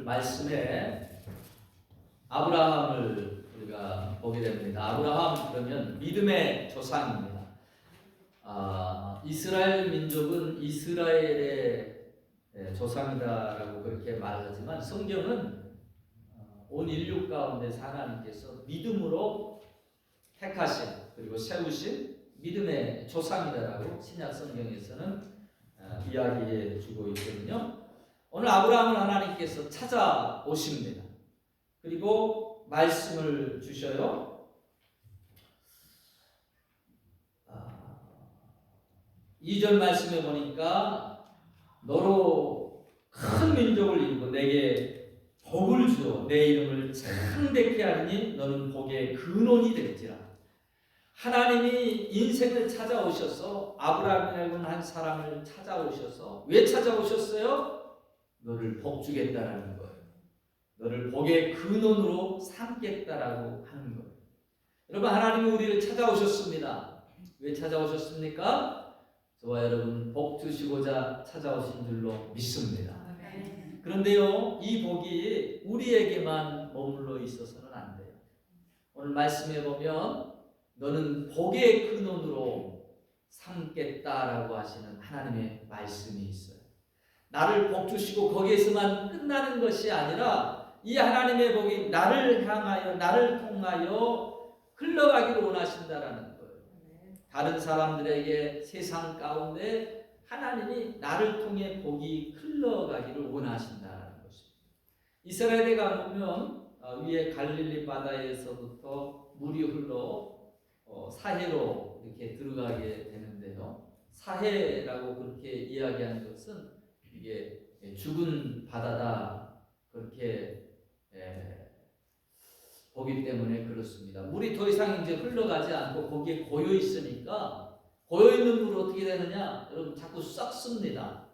오늘 말씀에 아브라함을 우리가 보게 됩니다. 아브라함 그러면 믿음의 조상입니다. 이스라엘 민족은 이스라엘의 조상이다라고 그렇게 말하지만 성경은 온 인류 가운데 하나님께서 믿음으로 택하신 그리고 세우신 믿음의 조상이다라고 신약 성경에서는 이야기해 주고 있거든요. 오늘 아브라함을 하나님께서 찾아오십니다. 그리고 말씀을 주셔요. 2절 말씀에 보니까 너로 큰 민족을 이루고 내게 복을 주어 내 이름을 창대케 하리니 너는 복의 근원이 될지라. 하나님이 인생을 찾아오셔서 아브라함이라는 한 사람을 찾아오셔서 왜 찾아오셨어요? 너를 복 주겠다라는 거예요. 너를 복의 근원으로 삼겠다라고 하는 거예요. 여러분, 하나님이 우리를 찾아오셨습니다. 왜 찾아오셨습니까? 저와 여러분 복 주시고자 찾아오신 줄로 믿습니다. 그런데요, 이 복이 우리에게만 머물러 있어서는 안 돼요. 오늘 말씀에 보면 너는 복의 근원으로 삼겠다라고 하시는 하나님의 말씀이 있어요. 나를 복 주시고 거기에서만 끝나는 것이 아니라 이 하나님의 복이 나를 향하여 나를 통하여 흘러가기를 원하신다라는 거예요. 다른 사람들에게 세상 가운데 하나님이 나를 통해 복이 흘러가기를 원하신다라는 것입니다. 이스라엘에 가보면 위에 갈릴리 바다에서부터 물이 흘러 사해로 이렇게 들어가게 되는데요. 사해라고 그렇게 이야기한 것은 이게 죽은 바다다 그렇게 보기 때문에 그렇습니다. 물이 더 이상 이제 흘러가지 않고 거기에 고여 있으니까 고여 있는 물은 어떻게 되느냐? 여러분 자꾸 썩습니다.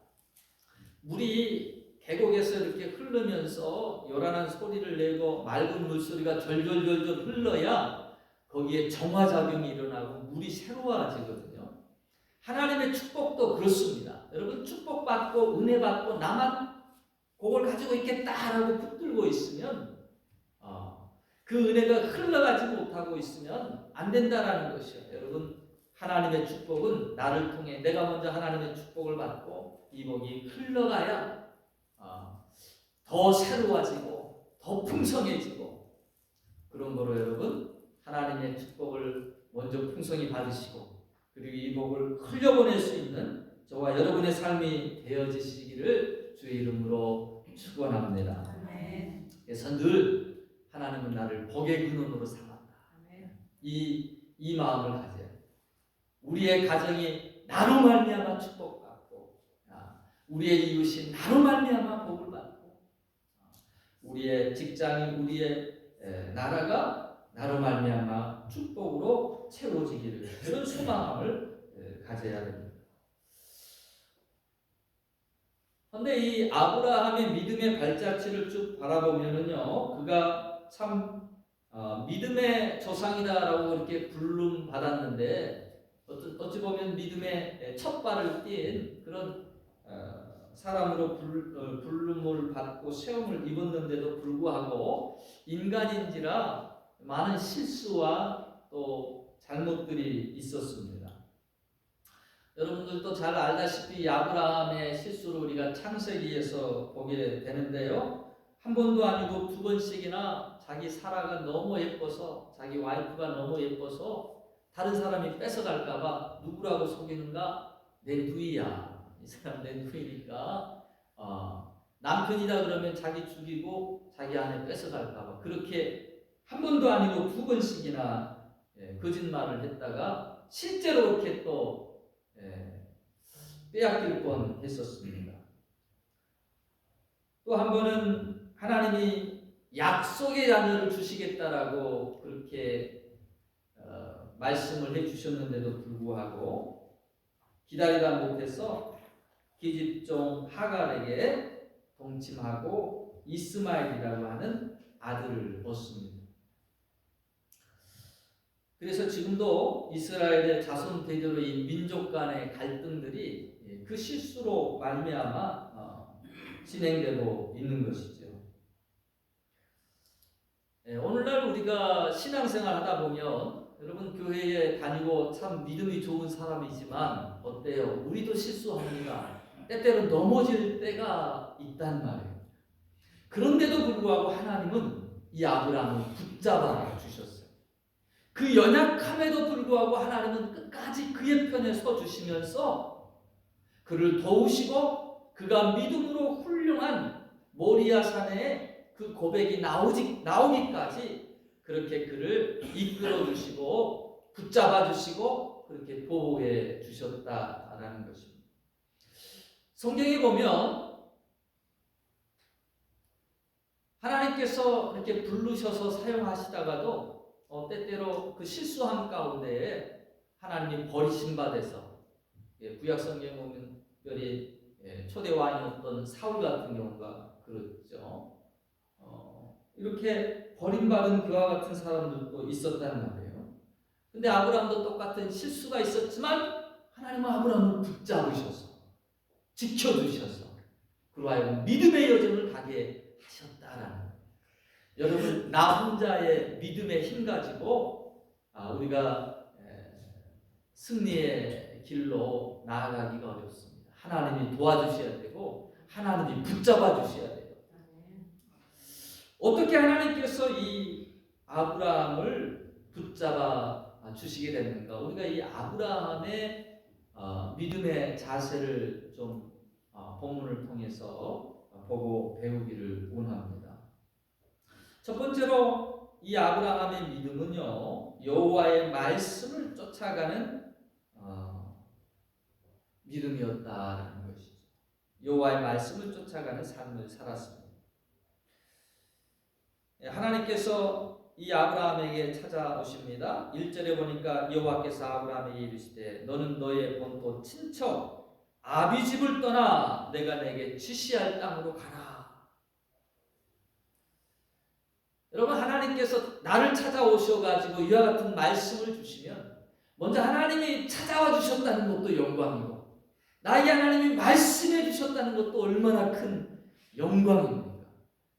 물이 계곡에서 이렇게 흐르면서 요란한 소리를 내고 맑은 물소리가 절절절절 흘러야 거기에 정화작용이 일어나고 물이 새로워지거든요. 하나님의 축복도 그렇습니다. 여러분 축복받고 은혜받고 나만 그걸 가지고 있겠다라고 붙들고 있으면 그 은혜가 흘러가지 못하고 있으면 안 된다라는 것이요. 여러분 하나님의 축복은 나를 통해 내가 먼저 하나님의 축복을 받고 이 복이 흘러가야 더 새로워지고 더 풍성해지고 그런 거로 여러분 하나님의 축복을 먼저 풍성히 받으시고 그리고 이 복을 흘려보낼 수 있는 저와 여러분의 삶이 되어지시기를 주의 이름으로 축원합니다. 그래서 늘 하나님은 나를 복의 근원으로 삼았다. 이 마음을 가져요. 우리의 가정이 나로 말미암아 축복받고 우리의 이웃이 나로 말미암아 복을 받고 우리의 직장이 우리의 나라가 나로 말미암아 축복으로 채워지기를 그런 소망을 가져야 됩니다. 그런데 이 아브라함의 믿음의 발자취를 쭉 바라보면은요, 그가 참 믿음의 조상이다라고 이렇게 부름 받았는데 어찌 보면 믿음의 첫 발을 띈 그런 사람으로 부름을 받고 세움을 입었는데도 불구하고 인간인지라 많은 실수와 또 잘못들이 있었습니다. 여러분들도 잘 알다시피 아브라함의 실수를 우리가 창세기에서 보게 되는데요. 한 번도 아니고 두 번씩이나 자기 사라가 너무 예뻐서 자기 와이프가 너무 예뻐서 다른 사람이 뺏어갈까봐 누구라고 속이는가? 내 누이야. 이 사람 내 누이니까 남편이다 그러면 자기 죽이고 자기 아내 뺏어갈까봐 그렇게 한 번도 아니고 두 번씩이나 거짓말을 했다가 실제로 그렇게 또 빼앗길 뻔했었습니다. 또 한 번은 하나님이 약속의 자녀를 주시겠다라고 그렇게 말씀을 해주셨는데도 불구하고 기다리다 못해서 기집종 하갈에게 동침하고 이스마엘이라고 하는 아들을 얻습니다. 그래서 지금도 이스라엘의 자손 대조로인 민족 간의 갈등들이 그 실수로 말미암아 진행되고 있는 것이죠. 오늘날 우리가 신앙생활 하다 보면 여러분 교회에 다니고 참 믿음이 좋은 사람이지만 어때요? 우리도 실수합니다. 때때로 넘어질 때가 있단 말이에요. 그런데도 불구하고 하나님은 이 아브라함을 붙잡아 주셨어요. 그 연약함에도 불구하고 하나님은 끝까지 그의 편에 서 주시면서 그를 도우시고 그가 믿음으로 훌륭한 모리아 산에 그 고백이 나오기까지 그렇게 그를 이끌어 주시고 붙잡아 주시고 그렇게 보호해 주셨다라는 것입니다. 성경에 보면 하나님께서 이렇게 부르셔서 사용하시다가도 때때로 그 실수함 가운데 하나님이 버리신 바 돼서 구약 성경에 보면 특별히 초대 왕이었던 사울 같은 경우가 그렇죠. 이렇게 버림받은 그와 같은 사람들도 있었단 말이에요. 근데 아브라함도 똑같은 실수가 있었지만 하나님은 아브라함을 붙잡으셔서 지켜주셔서 그로 하여금 믿음의 여정을 가게 하셨다라는 거예요. 여러분 나 혼자의 믿음의 힘 가지고 우리가 승리의 길로 나아가기가 어렵습니다. 하나님이 도와주셔야 되고 하나님이 붙잡아 주셔야 돼요. 어떻게 하나님께서 이 아브라함을 붙잡아 주시게 됐는가? 우리가 이 아브라함의 믿음의 자세를 좀 본문을 통해서 보고 배우기를 원합니다. 첫 번째로 이 아브라함의 믿음은요, 여호와의 말씀을 쫓아가는 믿음이었다라는 것이죠. 여호와의 말씀을 쫓아가는 삶을 살았습니다. 하나님께서 이 아브라함에게 찾아오십니다. 1절에 보니까 여호와께서 아브라함에게 이르시되 너는 너의 본토 친척 아비 집을 떠나 내가 내게 지시할 땅으로 가라. 여러분 하나님께서 나를 찾아오셔가지고 이와 같은 말씀을 주시면 먼저 하나님이 찾아와 주셨다는 것도 영광이고 나에게 하나님이 말씀해 주셨다는 것도 얼마나 큰 영광입니까?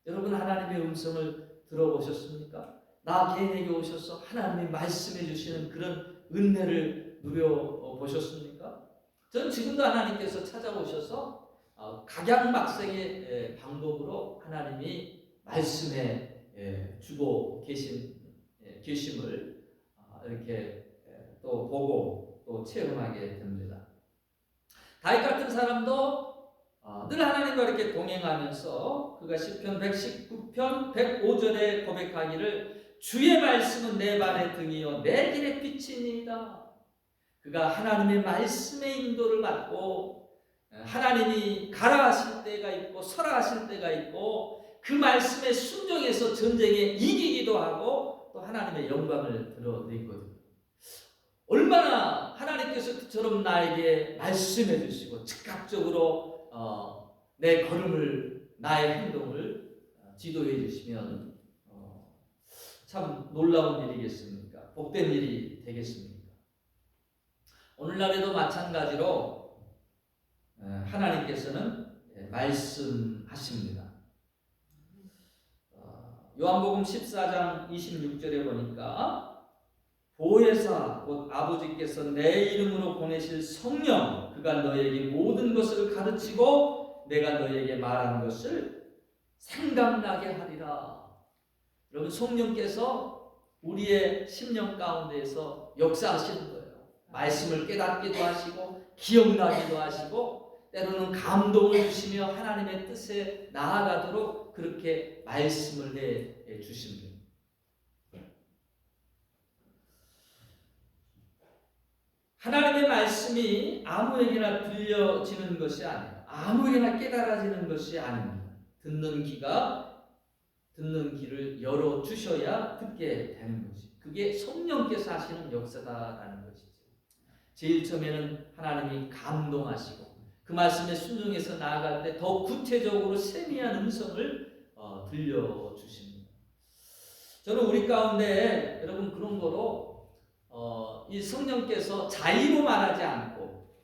여러분 하나님의 음성을 들어보셨습니까? 나 개인에게 오셔서 하나님이 말씀해 주시는 그런 은혜를 누려보셨습니까? 저는 지금도 하나님께서 찾아오셔서 각양막색의 방법으로 하나님이 말씀해 주고 계심을 이렇게 또 보고 또 체험하게 됩니다. 다윗 같은 사람도 늘 하나님과 이렇게 동행하면서 그가 시편 119편 105절에 고백하기를 주의 말씀은 내 발의 등이요 내 길의 빛이니이다. 그가 하나님의 말씀의 인도를 받고 하나님이 가라 하실 때가 있고 서라 하실 때가 있고 그 말씀에 순종해서 전쟁에 이기기도 하고 또 하나님의 영광을 드러내거든요. 얼마나 하나님께서 그처럼 나에게 말씀해 주시고 즉각적으로 내 걸음을 나의 행동을 지도해 주시면 참 놀라운 일이겠습니까? 복된 일이 되겠습니까? 오늘날에도 마찬가지로 하나님께서는 말씀하십니다. 요한복음 14장 26절에 보니까 보혜사 곧 아버지께서 내 이름으로 보내실 성령 그가 너에게 모든 것을 가르치고 내가 너에게 말한 것을 생각나게 하리라. 여러분 성령께서 우리의 심령 가운데에서 역사하시는 거예요. 말씀을 깨닫기도 하시고 기억나기도 하시고 때로는 감동을 주시며 하나님의 뜻에 나아가도록 그렇게 말씀을 해 주십니다. 하나님의 말씀이 아무에게나 들려지는 것이 아니에요. 아무에게나 깨달아지는 것이 아닙니다. 듣는 귀를 열어주셔야 듣게 되는 것이. 그게 성령께서 하시는 역사다라는 것이죠. 제일 처음에는 하나님이 감동하시고 그 말씀에 순종해서 나아갈 때 더 구체적으로 세미한 음성을 들려주십니다. 저는 우리 가운데 여러분 그런 거로 이 성령께서 자의로 말하지 않고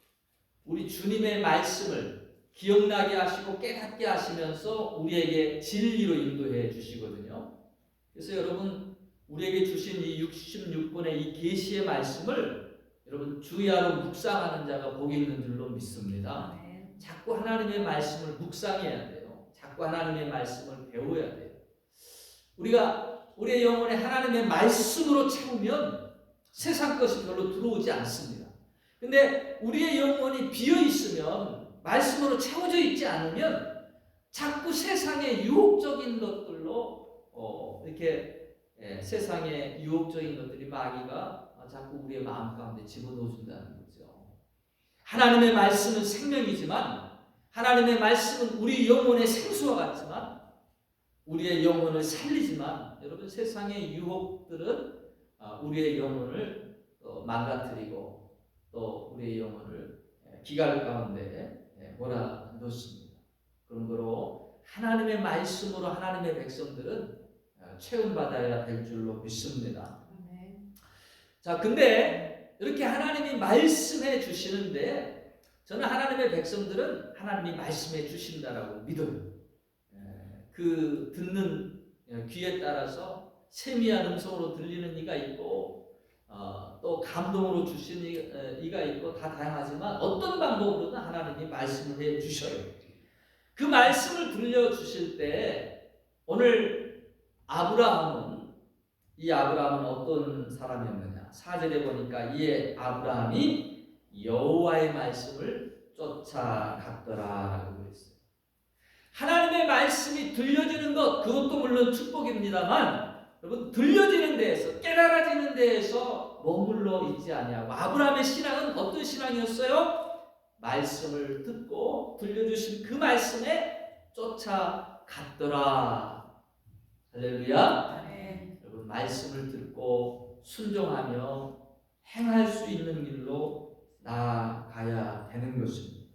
우리 주님의 말씀을 기억나게 하시고 깨닫게 하시면서 우리에게 진리로 인도해 주시거든요. 그래서 여러분 우리에게 주신 이 66권의 이 계시의 말씀을 여러분 주야로 묵상하는 자가 복이 있는 줄로 믿습니다. 자꾸 하나님의 말씀을 묵상해야 돼요. 자꾸 하나님의 말씀을 배워야 돼요. 우리가 우리의 영혼에 하나님의 말씀으로 채우면 세상 것이 별로 들어오지 않습니다. 근데 우리의 영혼이 비어 있으면, 말씀으로 채워져 있지 않으면 자꾸 세상의 유혹적인 것들로 이렇게 세상의 유혹적인 것들이 마귀가 자꾸 우리의 마음 가운데 집어넣어준다는 거죠. 하나님의 말씀은 생명이지만, 하나님의 말씀은 우리 영혼의 생수와 같지만, 우리의 영혼을 살리지만, 여러분 세상의 유혹들은 우리의 영혼을 망가뜨리고 또 우리의 영혼을 기갈 가운데 몰아넣습니다. 그러므로 하나님의 말씀으로 하나님의 백성들은 채움받아야 될 줄로 믿습니다. 자, 근데 이렇게 하나님이 말씀해 주시는데 저는 하나님의 백성들은 하나님이 말씀해 주신다라고 믿어요. 그 듣는 귀에 따라서 세미한 음성으로 들리는 이가 있고 또 감동으로 주시는 이가 있고 다 다양하지만 어떤 방법으로든 하나님이 말씀을 해 주셔요. 그 말씀을 들려주실 때 오늘 이 아브라함은 어떤 사람이었느냐? 4절에 보니까 이에 아브라함이 여호와의 말씀을 쫓아갔더라라고 그랬어요. 하나님의 말씀이 들려지는 것, 그것도 물론 축복입니다만 여러분 들려지는 데에서, 깨달아지는 데에서 머물러 있지 아니하고, 아브라함의 신앙은 어떤 신앙이었어요? 말씀을 듣고 들려주신 그 말씀에 쫓아갔더라. 할렐루야. 여러분 말씀을 듣고 순종하며 행할 수 있는 길로 나아가야 되는 것입니다.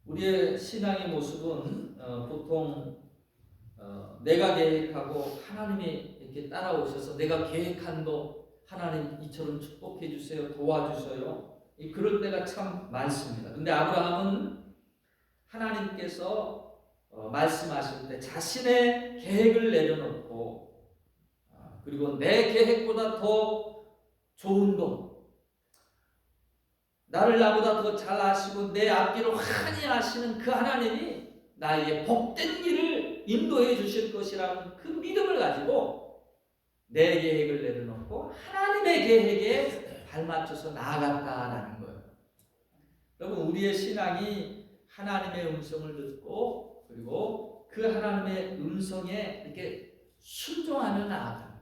우리의 신앙의 모습은 보통 내가 계획하고 하나님이 이렇게 따라오셔서 내가 계획한 거 하나님 이처럼 축복해 주세요, 도와주셔요. 그럴 때가 참 많습니다. 근데 아브라함은 하나님께서 말씀하실 때 자신의 계획을 내려놓고 그리고 내 계획보다 더 좋은 것, 나를 나보다 더 잘 아시고 내 앞길을 환히 아시는 그 하나님이 나에게 복된 길을 인도해 주실 것이라는 그 믿음을 가지고 내 계획을 내려놓고 하나님의 계획에 발맞춰서 나아갔다라는 거예요. 여러분 우리의 신앙이 하나님의 음성을 듣고 그리고 그 하나님의 음성에 이렇게 순종하며 나아가는 거예요.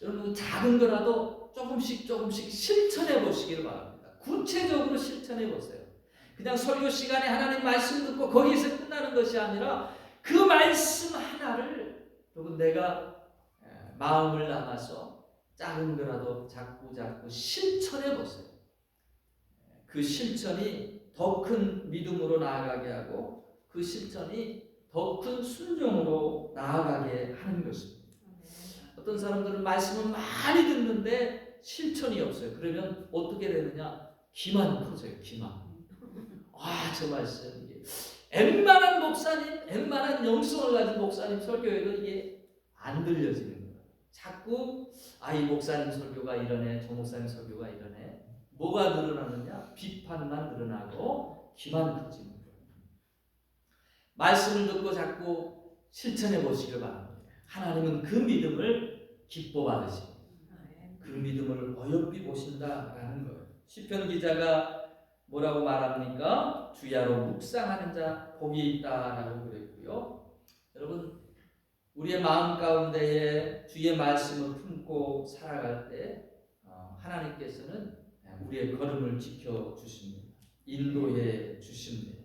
여러분 작은 거라도 조금씩 실천해 보시기를 바랍니다. 구체적으로 실천해 보세요. 그냥 설교 시간에 하나님 말씀 듣고 거기에서 끝나는 것이 아니라 그 말씀 하나를 여러분 내가 마음을 담아서 작은 거라도 자꾸 실천해 보세요. 그 실천이 더 큰 믿음으로 나아가게 하고 그 실천이 더 큰 순종으로 나아가게 하는 것입니다. 어떤 사람들은 말씀을 많이 듣는데 실천이 없어요. 그러면 어떻게 되느냐? 기만 커져요. 기만. 저 말씀 이게 웬만한 목사님, 웬만한 영성을 가진 목사님 설교에도 이게 안 들려지는 거예요. 자꾸 이 목사님 설교가 이러네, 저 목사님 설교가 이러네. 뭐가 늘어나느냐? 비판만 늘어나고 기만 커지는 거예요. 말씀을 듣고 자꾸 실천해 보시길 바랍니다. 하나님은 그 믿음을 기뻐 받으시고 그 믿음을 어여삐 보신다라는 거예요. 시편 기자가 뭐라고 말합니까? 주야로 묵상하는 자 복이 있다라고 그랬고요. 여러분 우리의 마음 가운데에 주의 말씀을 품고 살아갈 때 하나님께서는 우리의 걸음을 지켜주십니다. 인도해 주십니다.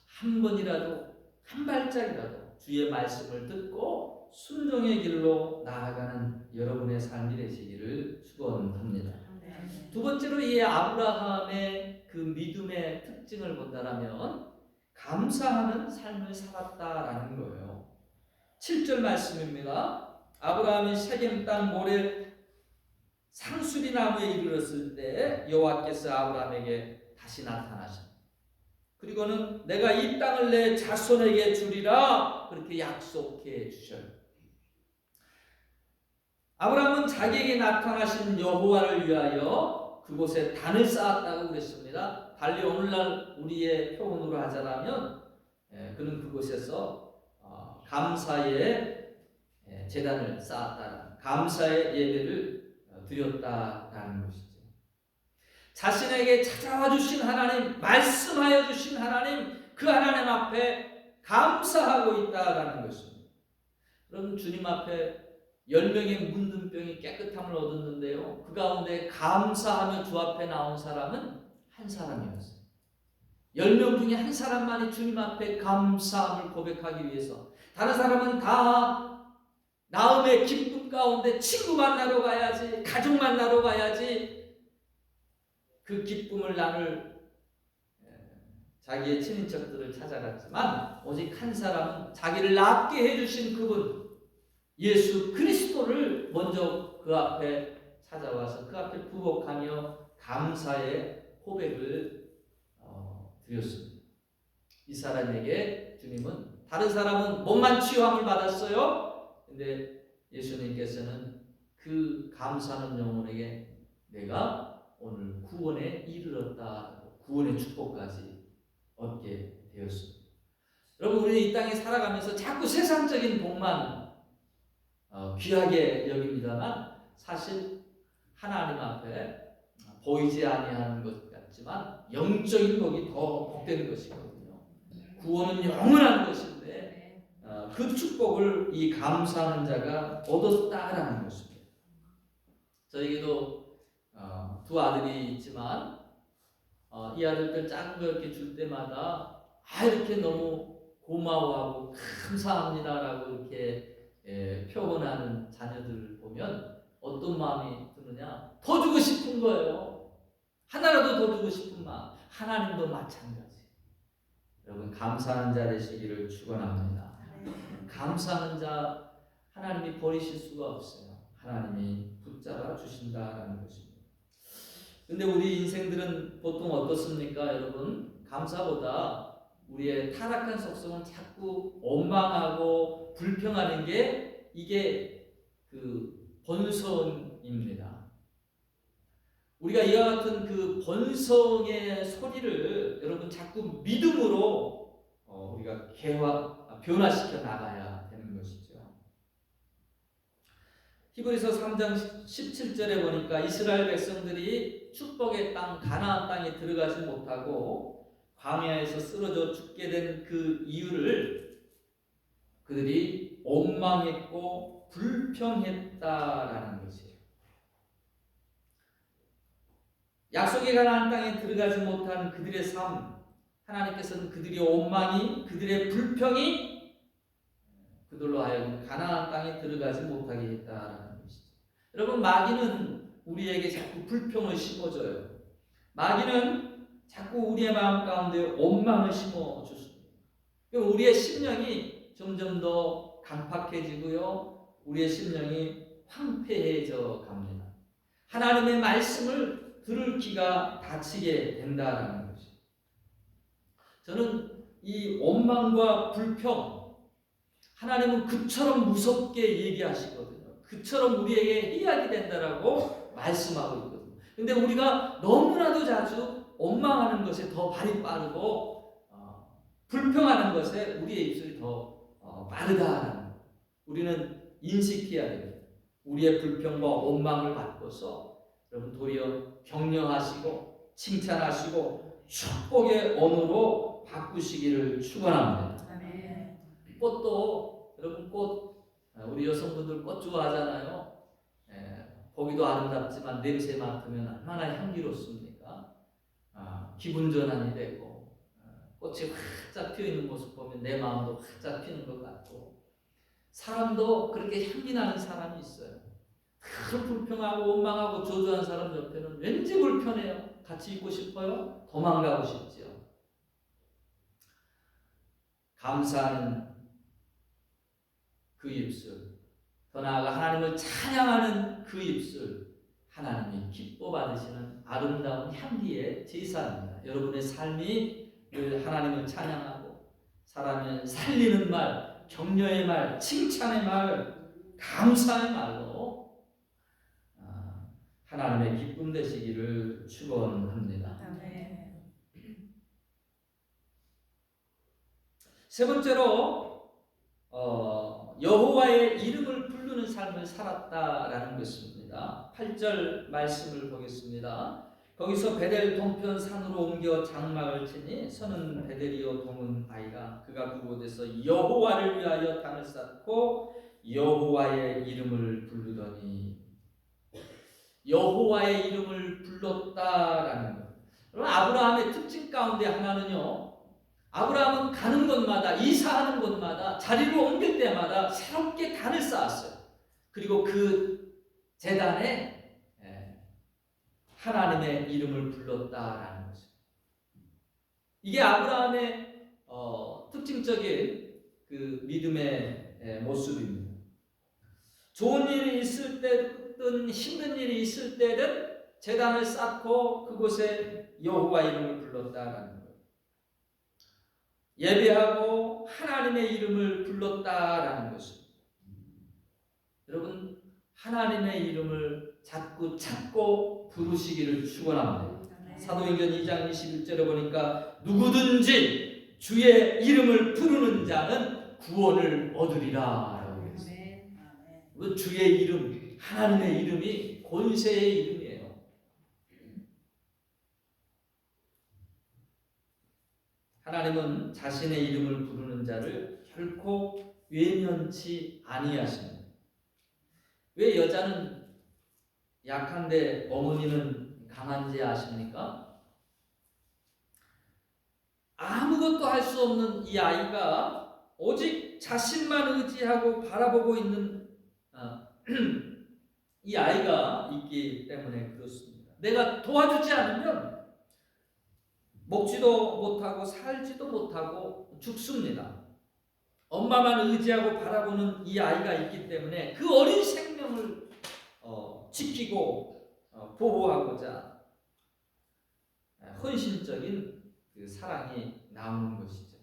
한 번이라도 한 발짝이라도 주의 말씀을 듣고 순종의 길로 나아가는 여러분의 삶이 되시기를 축원합니다. 두 번째로 이 아브라함의 그 믿음의 특징을 본다면 감사하는 삶을 살았다라는 거예요. 7절 말씀입니다. 아브라함이 세겜 땅 모래 상수리 나무에 이르렀을 때 여호와께서 아브라함에게 다시 나타나셨다. 그리고는 내가 이 땅을 내 자손에게 주리라 그렇게 약속해 주셔요. 아브라함은 자기에게 나타나신 여호와를 위하여 그곳에 단을 쌓았다고 그랬습니다. 달리 오늘날 우리의 표현으로 하자면 그는 그곳에서 감사의 제단을 쌓았다, 감사의 예배를 드렸다라는 것이죠. 자신에게 찾아와 주신 하나님, 말씀하여 주신 하나님, 그 하나님 앞에 감사하고 있다라는 것입니다. 여러분, 주님 앞에 10명의 문둥병이 깨끗함을 얻었는데요, 그 가운데 감사하며 주 앞에 나온 사람은 한 사람이었어요. 10명 중에 한 사람만이 주님 앞에 감사함을 고백하기 위해서, 다른 사람은 다 나음의 기쁨 가운데 친구 만나러 가야지, 가족 만나러 가야지, 그 기쁨을 나눌 자기의 친인척들을 찾아갔지만, 오직 한 사람은 자기를 낫게 해주신 그분 예수 그리스도를 먼저 그 앞에 찾아와서 그 앞에 부복하며 감사의 고백을 드렸습니다. 이 사람에게 주님은, 다른 사람은 몸만 치유함을 받았어요. 근데 예수님께서는 그 감사하는 영혼에게 내가 오늘 구원에 이르렀다, 구원의 축복까지 얻게 되었습니다. 여러분, 우리 이 땅에 살아가면서 자꾸 세상적인 복만 귀하게 여깁니다만, 사실 하나님 앞에 보이지 아니하는 것 같지만 영적인 복이 더 복되는 것이거든요. 구원은 영원한 것인데 그 축복을 이 감사하는 자가 얻었다라는 것입니다. 저에게도 두 아들이 있지만 이 아들들 작은 거 이렇게 줄 때마다 이렇게 너무 고마워하고 감사합니다라고 이렇게 표현하는 자녀들을 보면 어떤 마음이 드느냐, 더 주고 싶은 거예요. 하나라도 더 주고 싶은 마음. 하나님도 마찬가지. 여러분, 감사하는 자 되시기를 축원합니다. 감사하는 자 하나님이 버리실 수가 없어요. 하나님이 붙잡아 주신다라는 것입니다. 근데 우리 인생들은 보통 어떻습니까, 여러분? 감사보다 우리의 타락한 속성은 자꾸 원망하고 불평하는 게, 이게 그 본성입니다. 우리가 이와 같은 그 본성의 소리를 여러분 자꾸 믿음으로 우리가 변화시켜 나가야 되는 것이죠. 히브리서 3장 17절에 보니까 이스라엘 백성들이 축복의 땅 가나안 땅에 들어가지 못하고 광야에서 쓰러져 죽게 된 그 이유를 그들이 원망했고 불평했다라는 것이에요. 약속의 가나안 땅에 들어가지 못한 그들의 삶, 하나님께서는 그들의 원망이, 그들의 불평이 그들로 하여금 가나안 땅에 들어가지 못하게 했다라는 것이죠. 여러분, 마귀는 우리에게 자꾸 불평을 심어줘요. 마귀는 자꾸 우리의 마음 가운데 원망을 심어줬습니다. 우리의 심령이 점점 더 강팍해지고요, 우리의 심령이 황폐해져 갑니다. 하나님의 말씀을 들을 귀가 닫히게 된다라는 것이죠. 저는 이 원망과 불평, 하나님은 그처럼 무섭게 얘기하시거든요. 그처럼 우리에게 해악이 된다라고 말씀하고 있거든요. 근데 우리가 너무나도 자주 원망하는 것에 더 발이 빠르고 불평하는 것에 우리의 입술이 더 빠르다라는 것. 우리는 인식해야 됩니다. 우리의 불평과 원망을 바꿔서 여러분 도리어 격려하시고 칭찬하시고 축복의 언어로 바꾸시기를 축원합니다. 꽃도, 여러분, 꽃, 우리 여성분들 꽃 좋아하잖아요. 보기도 아름답지만 냄새 맡으면 얼마나 향기롭습니까? 기분 전환이 되고, 꽃이 활짝 피어 있는 모습 보면 내 마음도 활짝 피는 것 같고, 사람도 그렇게 향기 나는 사람이 있어요. 늘 불평하고 원망하고 저주한 사람 옆에는 왠지 불편해요. 같이 있고 싶어요. 도망가고 싶지요. 감사하는 그 입술, 더 나아가 하나님을 찬양하는 그 입술, 하나님이 기뻐 받으시는 아름다운 향기의 제사입니다. 여러분의 삶이 늘 하나님을 찬양하고 사람을 살리는 말, 격려의 말, 칭찬의 말, 감사의 말로 하나님의 기쁨 되시기를 축원합니다. 세 번째로 여호와의 이름을 부르는 삶을 살았다라는 것입니다. 8절 말씀을 보겠습니다. 거기서 베델 동편 산으로 옮겨 장막을 치니 서는 베델이요 동은 아이라 그가 그곳에서 여호와를 위하여 단을 쌓고 여호와의 이름을 부르더니 여호와의 이름을 불렀다라는 것. 여러분 아브라함의 특징 가운데 하나는요. 아브라함은 가는 곳마다 이사하는 곳마다 자리를 옮길 때마다 새롭게 단을 쌓았어요. 그리고 그 제단에 하나님의 이름을 불렀다라는 거죠. 이게 아브라함의 특징적인 그 믿음의 모습입니다. 좋은 일이 있을 때든 힘든 일이 있을 때든 제단을 쌓고 그곳에 여호와 이름을 불렀다라는 거예요. 예배하고 하나님의 이름을 불렀다라는 것입니다. 여러분 하나님의 이름을 자꾸 찾고 부르시기를 축원합니다. 사도행전 2장 21절에 보니까 누구든지 주의 이름을 부르는 자는 구원을 얻으리라 라고 했어요. 주의 이름, 하나님의 이름이 권세의 이름이에요. 하나님은 자신의 이름을 부르는 자를 결코 외면치 아니하십니다. 왜 여자는 약한데 어머니는 강한지 아십니까? 아무것도 할 수 없는 이 아이가 오직 자신만 의지하고 바라보고 있는 이 아이가 있기 때문에 그렇습니다. 내가 도와주지 않으면 먹지도 못하고 살지도 못하고 죽습니다. 엄마만 의지하고 바라보는 이 아이가 있기 때문에 그 어린 생명을 지키고 보호하고자 헌신적인 그 사랑이 나오는 것이죠.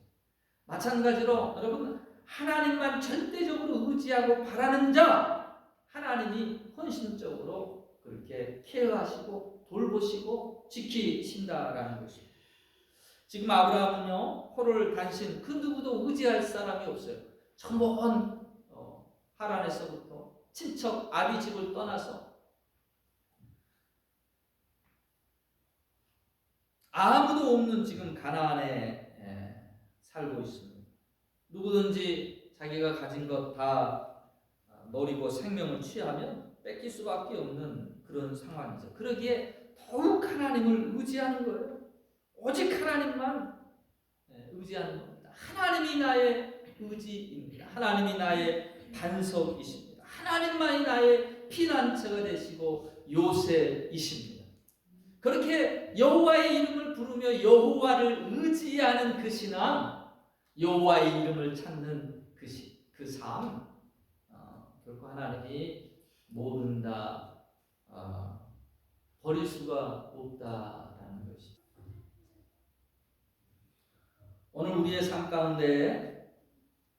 마찬가지로 여러분 하나님만 절대적으로 의지하고 바라는 자 하나님이 헌신적으로 그렇게 케어하시고 돌보시고 지키신다라는 것입니다. 지금 아브라함은요 호를 단신 그 누구도 의지할 사람이 없어요. 저 먼 하란에서부터 친척 아비 집을 떠나서 아무도 없는 지금 가나안에 살고 있습니다. 누구든지 자기가 가진 것 다 노리고 생명을 취하면 뺏길 수밖에 없는 그런 상황이죠. 그러기에 더욱 하나님을 의지하는 거예요. 오직 하나님만 의지하는 겁니다. 하나님이 나의 의지입니다. 하나님이 나의 반석이십니다. 하나님만이 나의 피난처가 되시고 요새이십니다. 그렇게 여호와의 이름을 부르며 여호와를 의지하는 그 신앙, 여호와의 이름을 찾는 그 삶, 결코 하나님이 모른다, 버릴 수가 없다라는 것이죠. 오늘 우리의 삶 가운데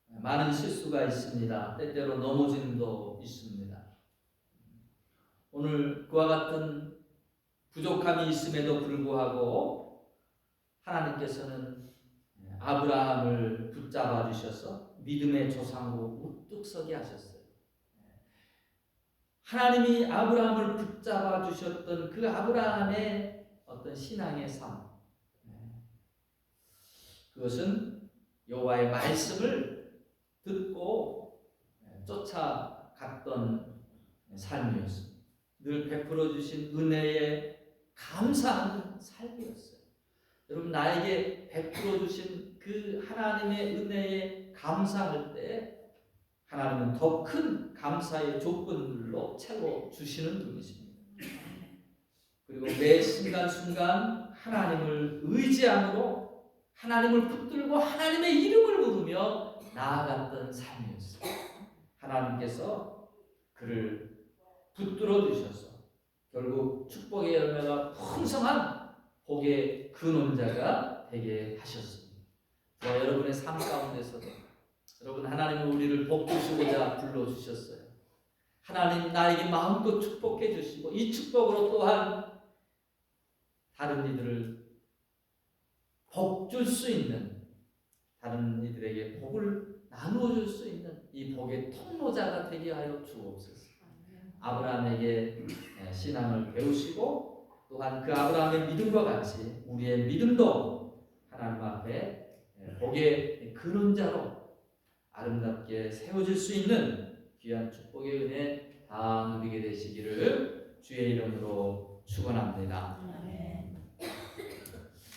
많은 실수가 있습니다. 때때로 넘어짐도 있습니다. 오늘 그와 같은 부족함이 있음에도 불구하고 하나님께서는 아브라함을 붙잡아 주셔서 믿음의 조상으로 우뚝 서게 하셨어요. 하나님이 아브라함을 붙잡아 주셨던 그 아브라함의 어떤 신앙의 삶, 그것은 여호와의 말씀을 듣고 쫓아갔던 삶이었습니다. 늘 베풀어 주신 은혜에 감사하는 삶이었어요. 여러분 나에게 베풀어 주신 그 하나님의 은혜에 감사할 때 하나님은 더 큰 감사의 조건들로 채워 주시는 분이십니다. 그리고 매 순간순간 하나님을 의지함으로 하나님을 붙들고 하나님의 이름을 부르며 나아갔던 삶이었어요. 하나님께서 그를 붙들어 주셔서 결국 축복의 열매가 풍성한 복의 근원자가 되게 하셨습니다. 여러분의 삶 가운데서도 여러분 하나님은 우리를 복 주시고자 불러주셨어요. 하나님 나에게 마음껏 축복해 주시고 이 축복으로 또한 다른 이들을 복 줄 수 있는, 다른 이들에게 복을 나누어 줄 수 있는 이 복의 통로자가 되게 하여 주옵소서. 아브라함에게 신앙을 배우시고 또한 그 아브라함의 믿음과 같이 우리의 믿음도 하나님 앞에 복의 근원자로 아름답게 세워질 수 있는 귀한 축복의 은혜 다 누리게 되시기를 주의 이름으로 축원합니다.